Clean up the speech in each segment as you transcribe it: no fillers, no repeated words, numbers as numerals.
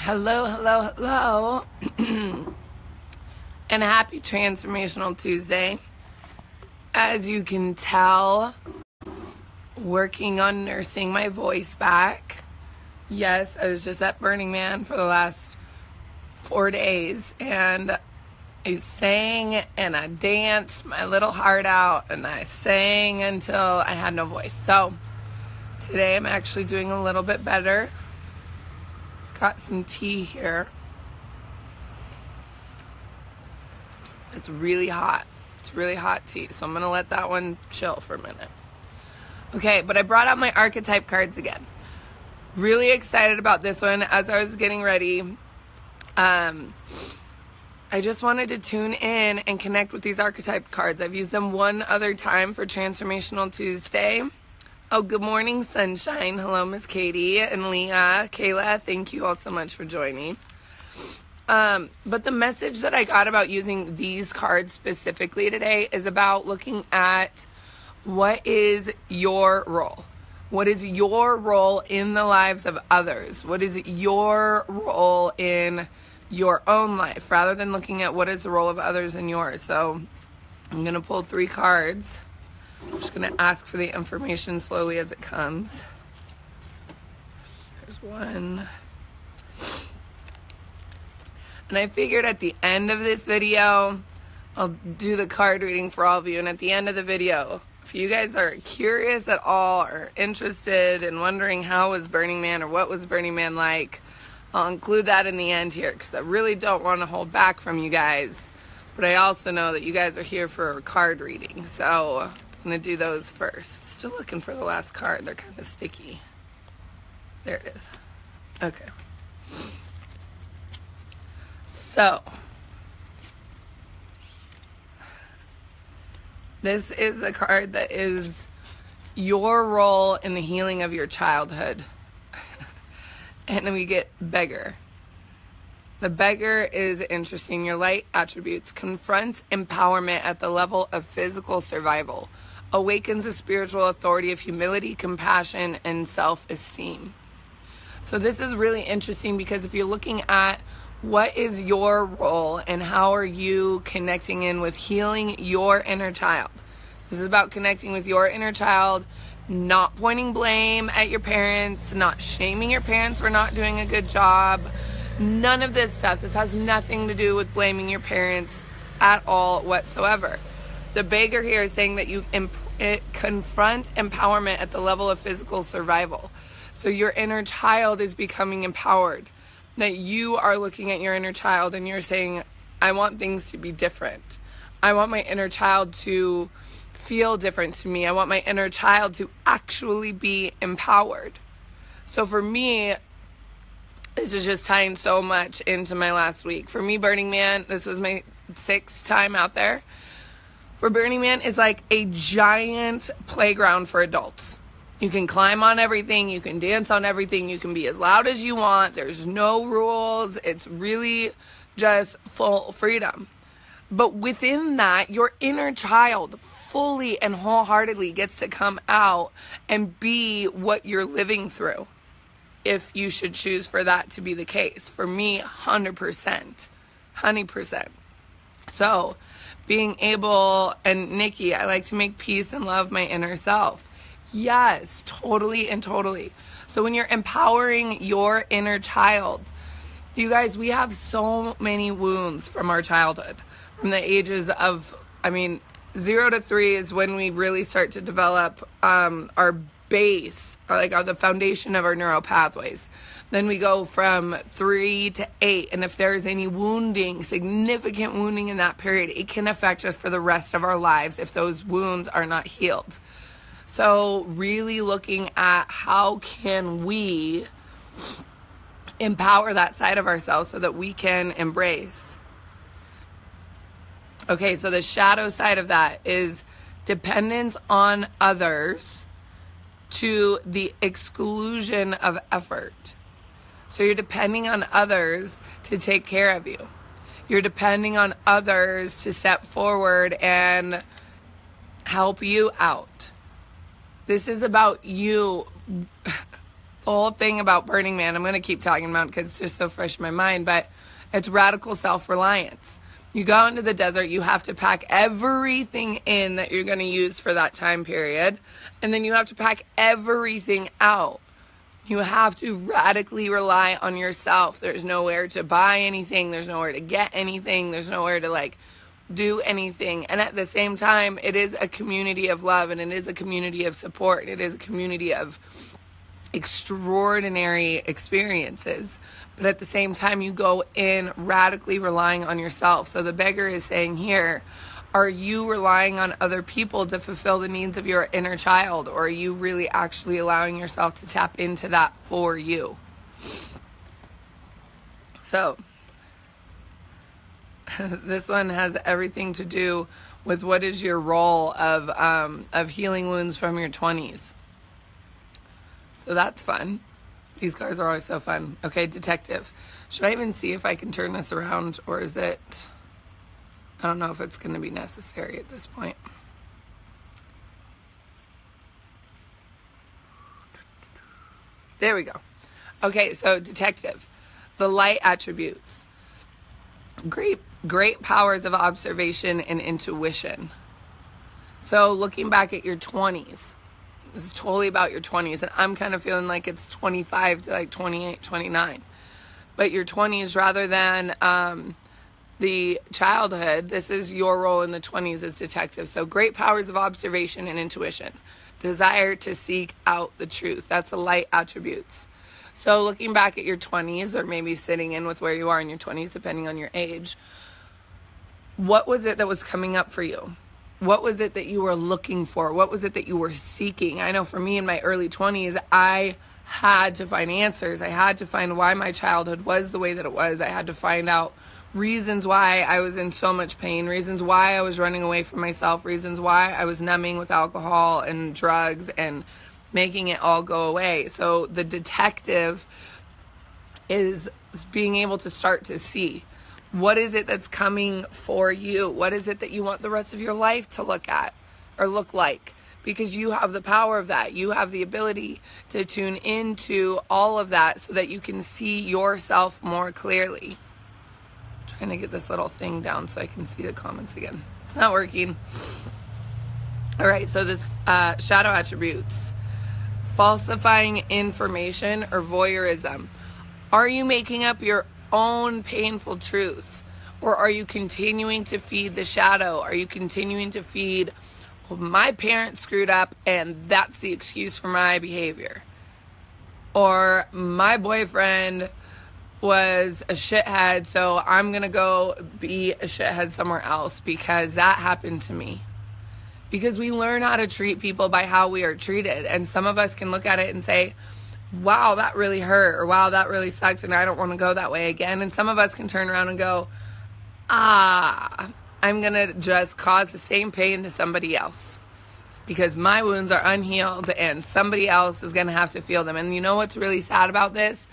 Hello, hello, hello, and happy Transformational Tuesday. As you can tell, working on nursing my voice back. Yes, I was just at Burning Man for the last 4 days, and I sang and I danced my little heart out, and I sang until I had no voice. So today I'm actually doing a little bit better. Got some tea here. It's really hot. It's really hot tea, so I'm going to let that one chill for a minute. Okay, but I brought out my archetype cards again. Really excited about this one. As I was getting ready, I just wanted to tune in and connect with these archetype cards. I've used them one other time for Transformational Tuesday. Oh, good morning, sunshine. Hello, Miss Katie and Leah. Kayla, thank you all so much for joining. But the message that I got about using these cards specifically today is about looking at what is your role. What is your role in the lives of others? What is your role in your own life, rather than looking at what is the role of others in yours. So I'm going to pull 3 cards. I'm just going to ask for the information slowly as it comes. There's one. And I figured at the end of this video, I'll do the card reading for all of you. And at the end of the video, if you guys are curious at all or interested and wondering how was Burning Man or what was Burning Man like, I'll include that in the end here, because I really don't want to hold back from you guys. But I also know that you guys are here for a card reading. So I'm going to do those first. Still looking for the last card. They're kind of sticky. There it is. Okay. So this is the card that is your role in the healing of your childhood. And then we get beggar. The beggar is interesting. Your light attributes: confronts empowerment at the level of physical survival, awakens the spiritual authority of humility, compassion, and self-esteem. So this is really interesting, because if you're looking at what is your role and how are you connecting in with healing your inner child, this is about connecting with your inner child, not pointing blame at your parents, not shaming your parents for not doing a good job. None of this stuff. This has nothing to do with blaming your parents at all whatsoever. The beggar here is saying that you confront empowerment at the level of physical survival. So your inner child is becoming empowered. That you are looking at your inner child and you're saying, I want things to be different. I want my inner child to feel different to me. I want my inner child to actually be empowered. So for me, this is just tying so much into my last week. For me, Burning Man, this was my 6th time out there. For Burning Man is like a giant playground for adults. You can climb on everything. You can dance on everything. You can be as loud as you want. There's no rules. It's really just full freedom. But within that, your inner child fully and wholeheartedly gets to come out and be what you're living through, if you should choose for that to be the case. For me, 100%. 100%. So, being able, and Nikki, I like to make peace and love my inner self. Yes, totally and totally. So when you're empowering your inner child, you guys, we have so many wounds from our childhood. From the ages of, 0 to 3 is when we really start to develop our base, or the foundation of our neural pathways. Then we go from 3 to 8, and if there's any wounding, significant wounding in that period, it can affect us for the rest of our lives if those wounds are not healed. So really looking at how can we empower that side of ourselves so that we can embrace. Okay, so the shadow side of that is dependence on others to the exclusion of effort. So you're depending on others to take care of you. You're depending on others to step forward and help you out. This is about you The whole thing about Burning Man, I'm going to keep talking about it because it's just so fresh in my mind, but it's radical self-reliance. You go into the desert, you have to pack everything in that you're going to use for that time period, and then you have to pack everything out. You have to radically rely on yourself. There's nowhere to buy anything. There's nowhere to get anything. There's nowhere to do anything. And at the same time, it is a community of love, and it is a community of support. And it is a community of extraordinary experiences. But at the same time, you go in radically relying on yourself. So the beggar is saying here, are you relying on other people to fulfill the needs of your inner child? Or are you really actually allowing yourself to tap into that for you? So this one has everything to do with what is your role of healing wounds from your 20s. So that's fun. These cards are always so fun. Okay, detective. Should I even see if I can turn this around, or is it... I don't know if it's going to be necessary at this point. There we go. Okay, so detective. The light attributes. Great powers of observation and intuition. So looking back at your 20s. This is totally about your 20s, and I'm kind of feeling like it's 25 to 28, 29. But your 20s, rather than the childhood, this is your role in the 20s as detective. So great powers of observation and intuition. Desire to seek out the truth. That's the light attributes. So looking back at your 20s, or maybe sitting in with where you are in your 20s, depending on your age, what was it that was coming up for you? What was it that you were looking for? What was it that you were seeking? I know for me in my early 20s, I had to find answers. I had to find why my childhood was the way that it was. I had to find out reasons why I was in so much pain, reasons why I was running away from myself, reasons why I was numbing with alcohol and drugs and making it all go away. So the detective is being able to start to see, what is it that's coming for you? What is it that you want the rest of your life to look at or look like? Because you have the power of that. You have the ability to tune into all of that so that you can see yourself more clearly. I'm trying to get this little thing down so I can see the comments again. It's not working. All right, so this shadow attributes. Falsifying information or voyeurism. Are you making up your own painful truths, or are you continuing to feed the shadow? Are you continuing to feed, well, my parents screwed up and that's the excuse for my behavior, or my boyfriend was a shithead, so I'm gonna go be a shithead somewhere else because that happened to me? Because we learn how to treat people by how we are treated, and some of us can look at it and say, wow, that really hurt, or wow, that really sucks, and I don't want to go that way again. And some of us can turn around and go, I'm going to just cause the same pain to somebody else because my wounds are unhealed and somebody else is going to have to feel them. And you know what's really sad about this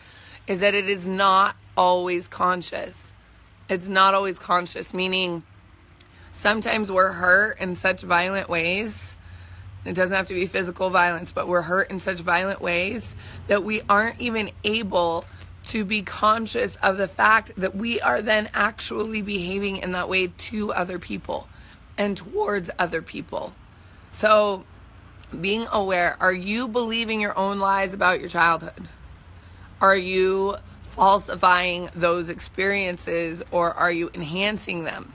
is that it is not always conscious. It's not always conscious, meaning sometimes we're hurt in such violent ways. It doesn't have to be physical violence, but we're hurt in such violent ways that we aren't even able to be conscious of the fact that we are then actually behaving in that way to other people and towards other people. So being aware, are you believing your own lies about your childhood? Are you falsifying those experiences, or are you enhancing them?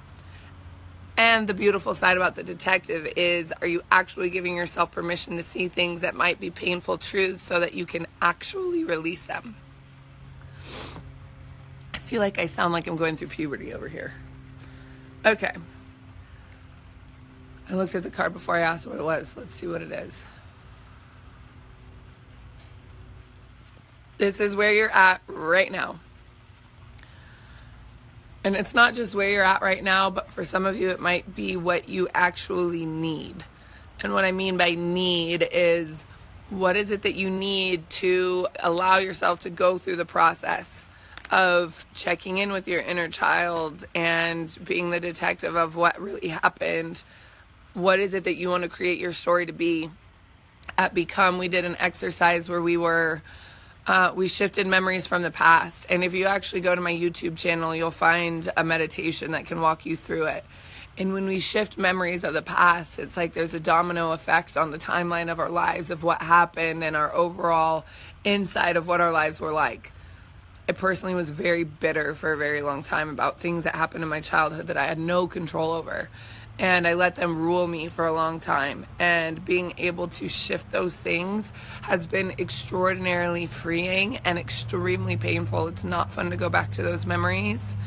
And the beautiful side about the detective is, are you actually giving yourself permission to see things that might be painful truths so that you can actually release them? I feel like I sound like I'm going through puberty over here. Okay. I looked at the card before I asked what it was. Let's see what it is. This is where you're at right now. And it's not just where you're at right now, but for some of you, it might be what you actually need. And what I mean by need is, what is it that you need to allow yourself to go through the process of checking in with your inner child and being the detective of what really happened? What is it that you want to create your story to be? At Become, we did an exercise where we were We shifted memories from the past. And if you actually go to my YouTube channel, you'll find a meditation that can walk you through it. And when we shift memories of the past, it's like there's a domino effect on the timeline of our lives of what happened and our overall insight of what our lives were like. I personally was very bitter for a very long time about things that happened in my childhood that I had no control over. And I let them rule me for a long time. And being able to shift those things has been extraordinarily freeing and extremely painful. It's not fun to go back to those memories.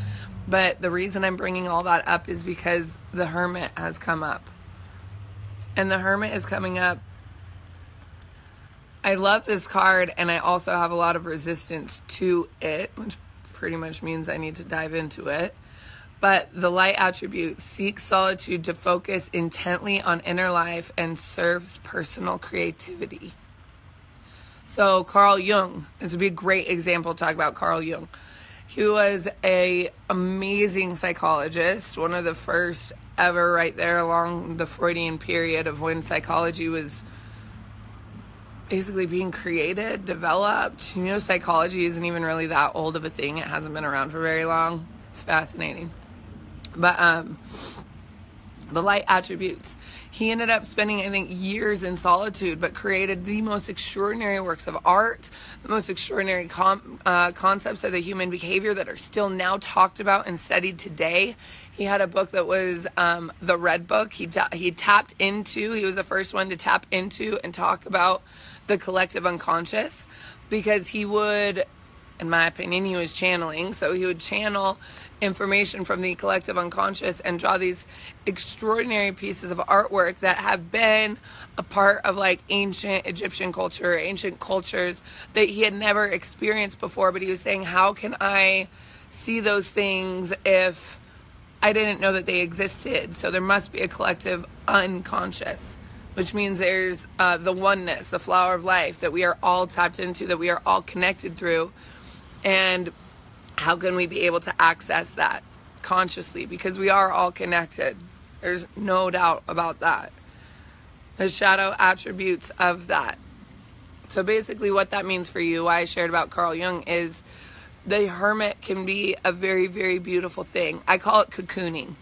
But the reason I'm bringing all that up is because the Hermit has come up. And the Hermit is coming up. I love this card, and I also have a lot of resistance to it, which pretty much means I need to dive into it. But the light attribute seeks solitude to focus intently on inner life and serves personal creativity. So Carl Jung, this would be a great example to talk about Carl Jung. He was an amazing psychologist, one of the first ever, right there along the Freudian period of when psychology was basically being created, developed. You know, psychology isn't even really that old of a thing. It hasn't been around for very long. Fascinating. But the light attributes. He ended up spending, I think, years in solitude, but created the most extraordinary works of art, the most extraordinary concepts of the human behavior that are still now talked about and studied today. He had a book that was the Red Book. He tapped into, he was the first one to tap into and talk about the collective unconscious, because he would, in my opinion, he was channeling. So he would channel information from the collective unconscious and draw these extraordinary pieces of artwork that have been a part of like ancient Egyptian culture, ancient cultures that he had never experienced before. But he was saying, how can I see those things if I didn't know that they existed? So there must be a collective unconscious, which means there's the oneness, the flower of life that we are all tapped into, that we are all connected through. And how can we be able to access that consciously? Because we are all connected. There's no doubt about that. The shadow attributes of that. So basically what that means for you, why I shared about Carl Jung, is the Hermit can be a very, very beautiful thing. I call it cocooning.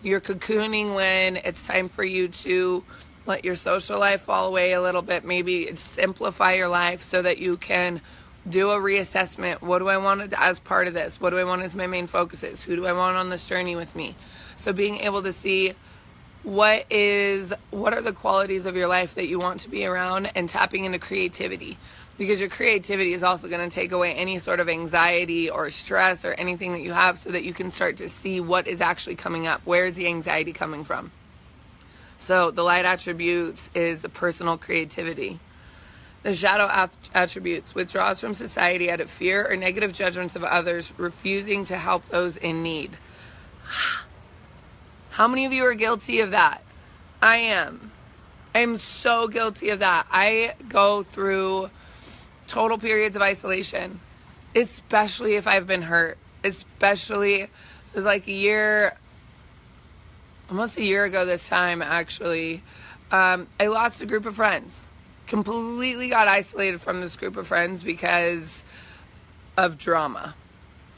You're cocooning when it's time for you to let your social life fall away a little bit. Maybe simplify your life so that you can do a reassessment. What do I want as part of this? What do I want as my main focuses? Who do I want on this journey with me? So being able to see what are the qualities of your life that you want to be around, and tapping into creativity, because your creativity is also going to take away any sort of anxiety or stress or anything that you have, so that you can start to see what is actually coming up. Where is the anxiety coming from? So the light attributes is personal creativity. The shadow attributes withdraws from society out of fear or negative judgments of others, refusing to help those in need. How many of you are guilty of that? I am. I am so guilty of that. I go through total periods of isolation, especially if I've been hurt. Especially, it was like almost a year ago this time, actually. I lost a group of friends. Completely got isolated from this group of friends because of drama.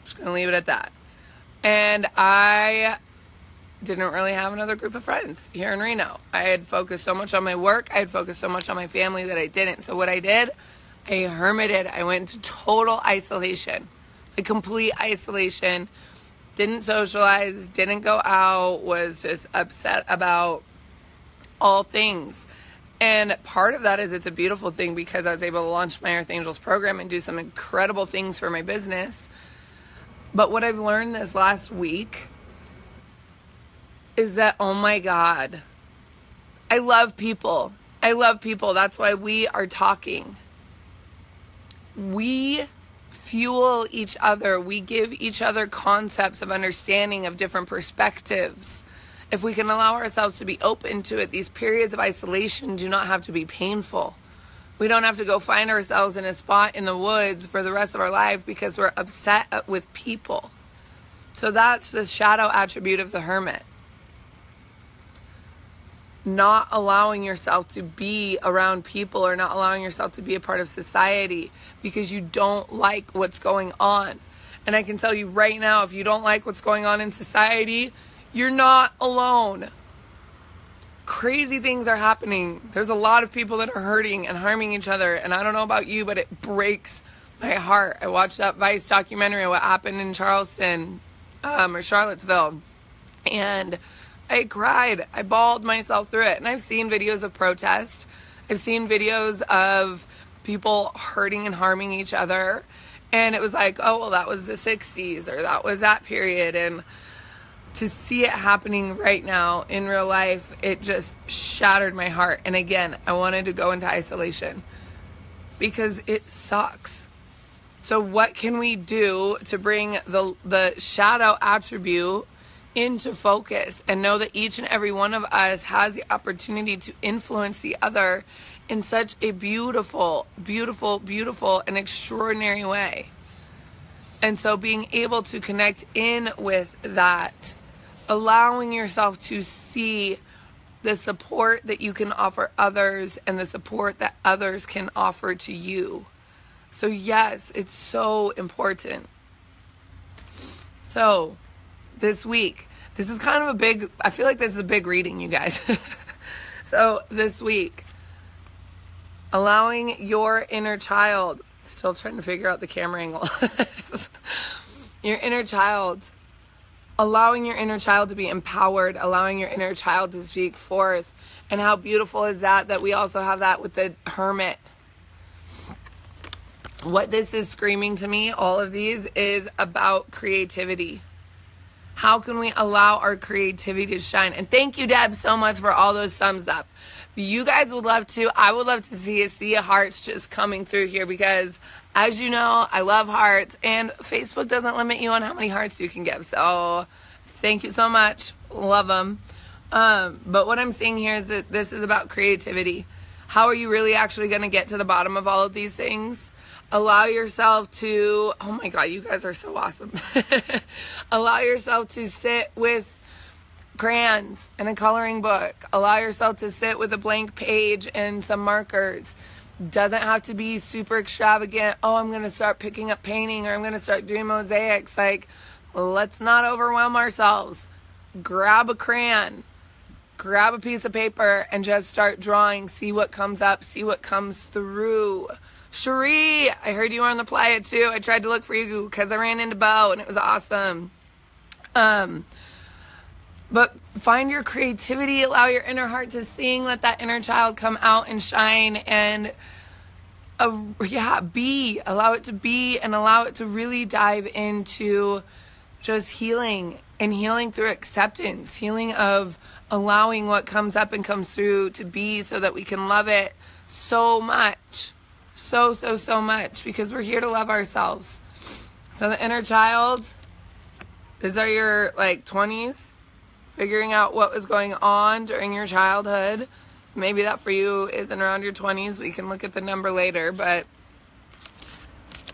Just gonna leave it at that. And I didn't really have another group of friends here in Reno. I had focused so much on my work, I had focused so much on my family that I didn't. So what I did, I hermited. I went into total isolation, like complete isolation. Didn't socialize, didn't go out, was just upset about all things. And part of that is it's a beautiful thing, because I was able to launch my Earth Angels program and do some incredible things for my business. But what I've learned this last week is that, oh my God, I love people. I love people. That's why we are talking. We fuel each other. We give each other concepts of understanding of different perspectives. If we can allow ourselves to be open to it, these periods of isolation do not have to be painful. We don't have to go find ourselves in a spot in the woods for the rest of our life because we're upset with people. So that's the shadow attribute of the Hermit. not allowing yourself to be around people or not allowing yourself to be a part of society because you don't like what's going on. And I can tell you right now, if you don't like what's going on in society, you're not alone. Crazy things are happening. There's a lot of people that are hurting and harming each other. And I don't know about you, but it breaks my heart. I watched that Vice documentary of what happened in Charleston, or Charlottesville. And I cried. I bawled myself through it. And I've seen videos of protest. I've seen videos of people hurting and harming each other. And it was like, oh, well, that was the 60s or that was that period. And to see it happening right now in real life, it just shattered my heart. And again, I wanted to go into isolation because it sucks. So what can we do to bring the shadow attribute into focus and know that each and every one of us has the opportunity to influence the other in such a beautiful, beautiful, beautiful and extraordinary way? And so being able to connect in with that, allowing yourself to see the support that you can offer others and the support that others can offer to you. So yes, it's so important. So this week, this is kind of a big, I feel like this is a big reading, you guys. So this week, allowing your inner child, still trying to figure out the camera angle. Your inner child, allowing your inner child to be empowered, allowing your inner child to speak forth. And how beautiful is that we also have that with the hermit. What this is screaming to me, all of these, is about creativity. How can we allow our creativity to shine? And thank you, Deb, so much for all those thumbs up. If you guys would love to, I would love to see a sea of hearts just coming through here because, as you know, I love hearts. And Facebook doesn't limit you on how many hearts you can give. So thank you so much. Love them. But what I'm seeing here is that this is about creativity. How are you really actually going to get to the bottom of all of these things? Allow yourself to, oh my God, you guys are so awesome. Allow yourself to sit with crayons and a coloring book. Allow yourself to sit with a blank page and some markers. Doesn't have to be super extravagant. Oh, I'm going to start picking up painting or I'm going to start doing mosaics. Like, let's not overwhelm ourselves. Grab a crayon, grab a piece of paper and just start drawing. See what comes up, see what comes through. Cherie, I heard you were on the playa too. I tried to look for you because I ran into Bo and it was awesome. But find your creativity, allow your inner heart to sing, let that inner child come out and shine and allow it to be and allow it to really dive into just healing and healing through acceptance, healing of allowing what comes up and comes through to be so that we can love it so much. So much because we're here to love ourselves. So the inner child, these are your 20s, figuring out what was going on during your childhood. Maybe that for you isn't around your 20s. We can look at the number later, but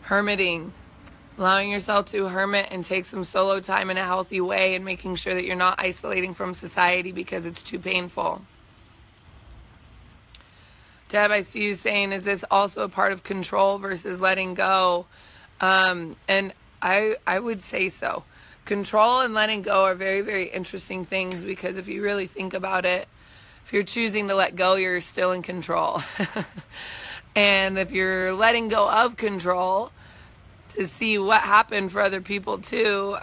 hermiting, allowing yourself to hermit and take some solo time in a healthy way and making sure that you're not isolating from society because it's too painful. Deb, I see you saying, is this also a part of control versus letting go? And I would say so. Control and letting go are very, very interesting things because if you really think about it, if you're choosing to let go, you're still in control. And if you're letting go of control to see what happened for other people too,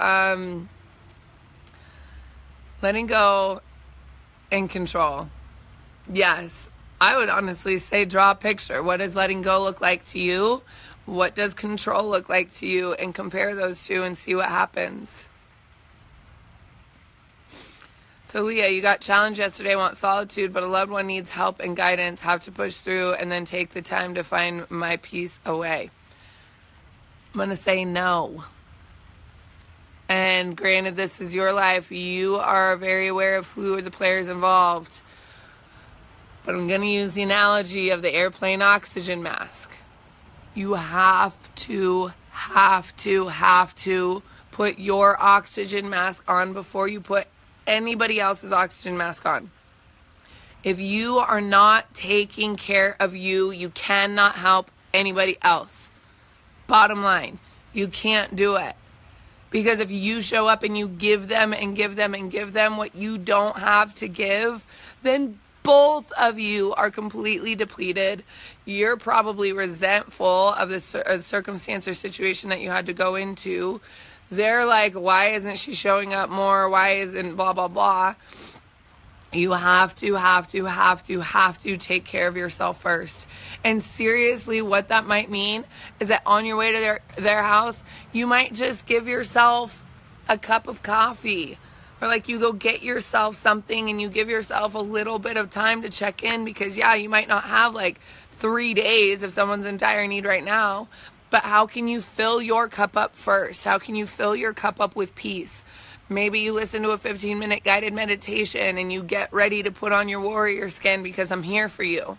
letting go and control. Yes. I would honestly say draw a picture. What does letting go look like to you? What does control look like to you? And compare those two and see what happens. So Leah, you got challenged yesterday, want solitude, but a loved one needs help and guidance, have to push through and then take the time to find my peace away. I'm going to say no. And granted, this is your life. You are very aware of who are the players involved. But I'm going to use the analogy of the airplane oxygen mask. You have to put your oxygen mask on before you put anybody else's oxygen mask on. If you are not taking care of you, you cannot help anybody else. Bottom line, you can't do it. Because if you show up and you give them and give them and give them what you don't have to give, then both of you are completely depleted. You're probably resentful of the circumstance or situation that you had to go into. They're like, why isn't she showing up more? Why isn't blah, blah, blah? You have to take care of yourself first. And seriously, what that might mean is that on your way to their house, you might just give yourself a cup of coffee. Or like you go get yourself something and you give yourself a little bit of time to check in, because yeah, you might not have like 3 days if someone's in dire need right now. But how can you fill your cup up first? How can you fill your cup up with peace? Maybe you listen to a 15-minute guided meditation and you get ready to put on your warrior skin because I'm here for you.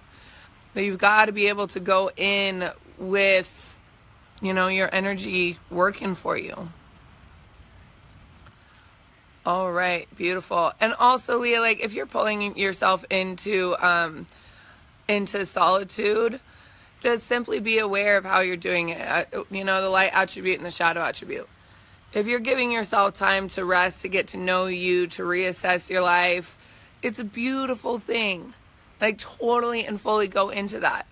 But you've got to be able to go in with, your energy working for you. All right, beautiful. And also, Leah, like if you're pulling yourself into solitude, just simply be aware of how you're doing it. The light attribute and the shadow attribute. If you're giving yourself time to rest, to get to know you, to reassess your life, it's a beautiful thing. Like totally and fully go into that.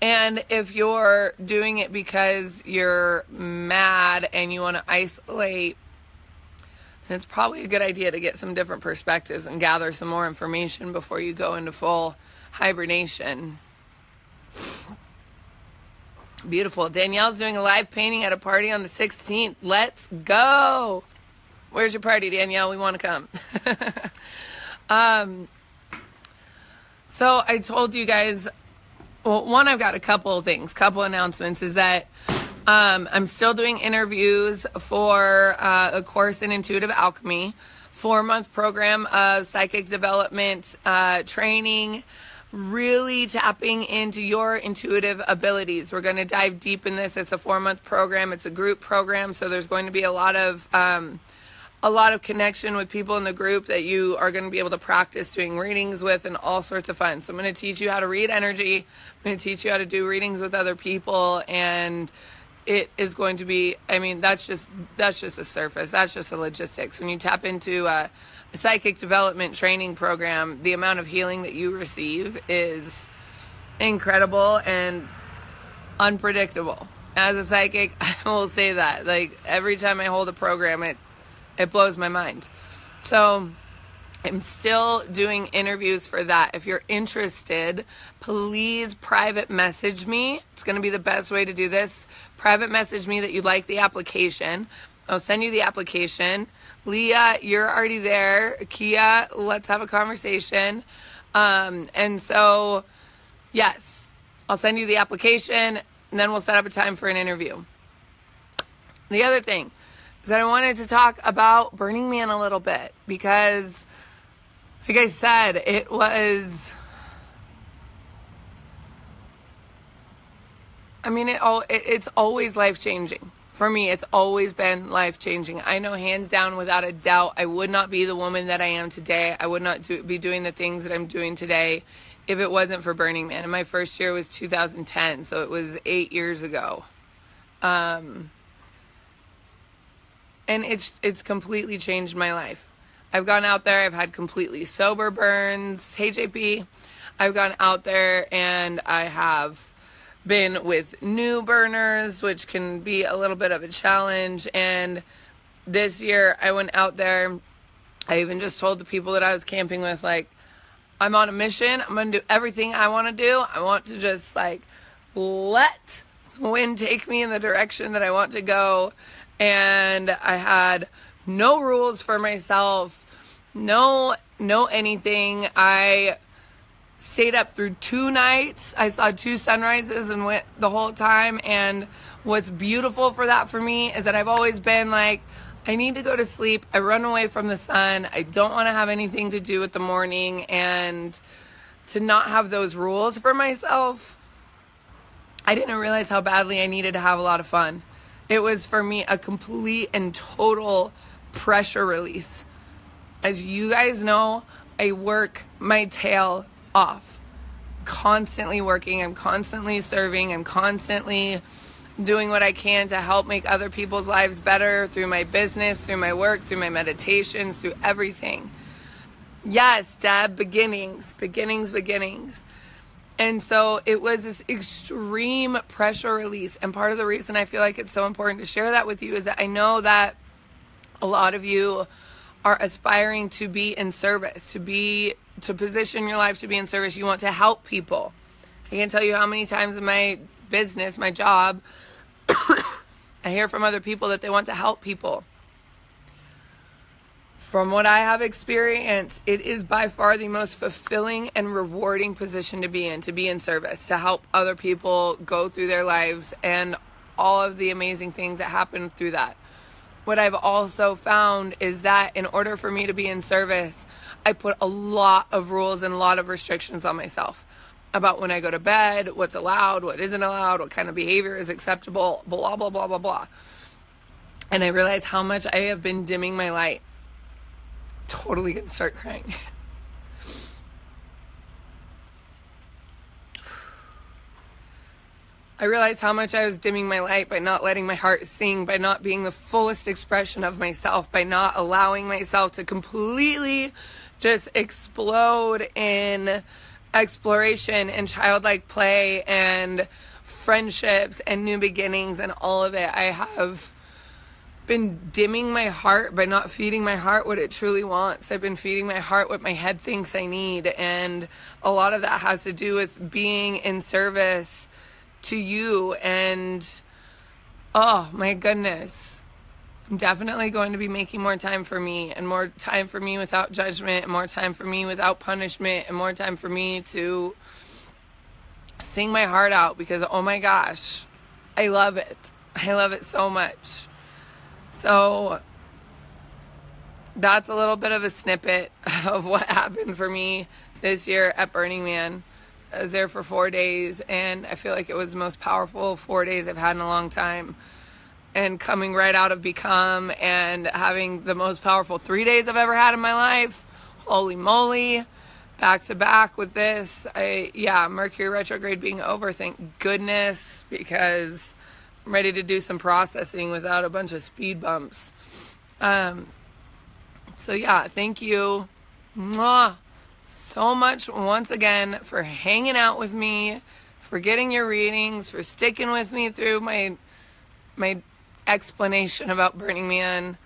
And if you're doing it because you're mad and you want to isolate, then it's probably a good idea to get some different perspectives and gather some more information before you go into full hibernation. Beautiful. Danielle's doing a live painting at a party on the 16th. Let's go. Where's your party, Danielle? We want to come. So I told you guys, well, one, I've got a couple announcements, is that I'm still doing interviews for a course in intuitive alchemy, 4-month program of psychic development training, really tapping into your intuitive abilities. We're going to dive deep in this. It's a 4-month program. It's a group program, so there's going to be a lot of connection with people in the group that you are going to be able to practice doing readings with, and all sorts of fun. So I'm going to teach you how to read energy. I'm going to teach you how to do readings with other people, and it is going to be, that's just a surface. That's just the logistics. When you tap into a psychic development training program, the amount of healing that you receive is incredible and unpredictable. As a psychic, I will say that. Like, every time I hold a program, it blows my mind. So I'm still doing interviews for that. If you're interested, please private message me. It's going to be the best way to do this. Private message me that you'd like the application. I'll send you the application. Leah, you're already there. Kia, let's have a conversation. And so, yes, I'll send you the application, and then we'll set up a time for an interview. The other thing is that I wanted to talk about Burning Man a little bit, because, like I said, it's always life-changing. For me, it's always been life-changing. I know hands down, without a doubt, I would not be the woman that I am today. I would not be doing the things that I'm doing today if it wasn't for Burning Man. And my first year was 2010, so it was 8 years ago. And it's completely changed my life. I've gone out there, I've had completely sober burns. Hey, JP. I've gone out there and I have been with new burners, which can be a little bit of a challenge. And this year I went out there. I even just told the people that I was camping with, like, I'm on a mission. I'm going to do everything I want to do. I want to just, like, let the wind take me in the direction that I want to go. And I had no rules for myself, no anything. I stayed up through 2 nights. I saw 2 sunrises and went the whole time. And what's beautiful for that for me is that I've always been like, I need to go to sleep. I run away from the sun. I don't want to have anything to do with the morning. And to not have those rules for myself, I didn't realize how badly I needed to have a lot of fun. It was, for me, a complete and total pressure release. As you guys know, I work my tail off. Constantly working, I'm constantly serving, I'm constantly doing what I can to help make other people's lives better through my business, through my work, through my meditations, through everything. Yes, Deb, beginnings. And so it was this extreme pressure release. And part of the reason I feel like it's so important to share that with you is that I know that a lot of you are aspiring to be in service, to position your life to be in service. You want to help people. I can't tell you how many times in my business, my job, I hear from other people that they want to help people. From what I have experienced, it is by far the most fulfilling and rewarding position to be in service, to help other people go through their lives and all of the amazing things that happen through that. What I've also found is that in order for me to be in service, I put a lot of rules and a lot of restrictions on myself about when I go to bed, what's allowed, what isn't allowed, what kind of behavior is acceptable, blah, blah, blah, blah, blah. And I realize how much I have been dimming my light. Totally gonna start crying. I realized how much I was dimming my light by not letting my heart sing, by not being the fullest expression of myself, by not allowing myself to completely just explode in exploration and childlike play and friendships and new beginnings and all of it. I have been dimming my heart by not feeding my heart what it truly wants. I've been feeding my heart what my head thinks I need. And a lot of that has to do with being in service to you. And oh my goodness, I'm definitely going to be making more time for me, and more time for me without judgment, and more time for me without punishment, and more time for me to sing my heart out, because oh my gosh, I love it. I love it so much. So that's a little bit of a snippet of what happened for me this year at Burning Man. I was there for 4 days, and I feel like it was the most powerful 4 days I've had in a long time. And coming right out of Become and having the most powerful 3 days I've ever had in my life. Holy moly. Back to back with this. Mercury retrograde being over, thank goodness, because I'm ready to do some processing without a bunch of speed bumps. Thank you so much once again for hanging out with me, for getting your readings, for sticking with me through my explanation about Burning Man.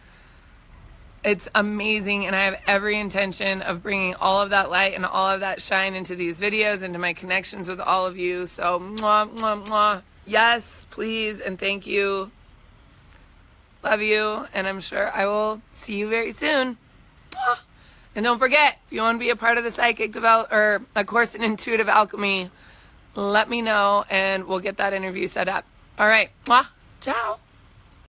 It's amazing, and I have every intention of bringing all of that light and all of that shine into these videos, into my connections with all of you. So, mwah, mwah, mwah. Yes, please, and thank you. Love you, and I'm sure I will see you very soon. Mwah. And don't forget, if you want to be a part of the Psychic or a course in Intuitive Alchemy, let me know, and we'll get that interview set up. All right, mwah, ciao.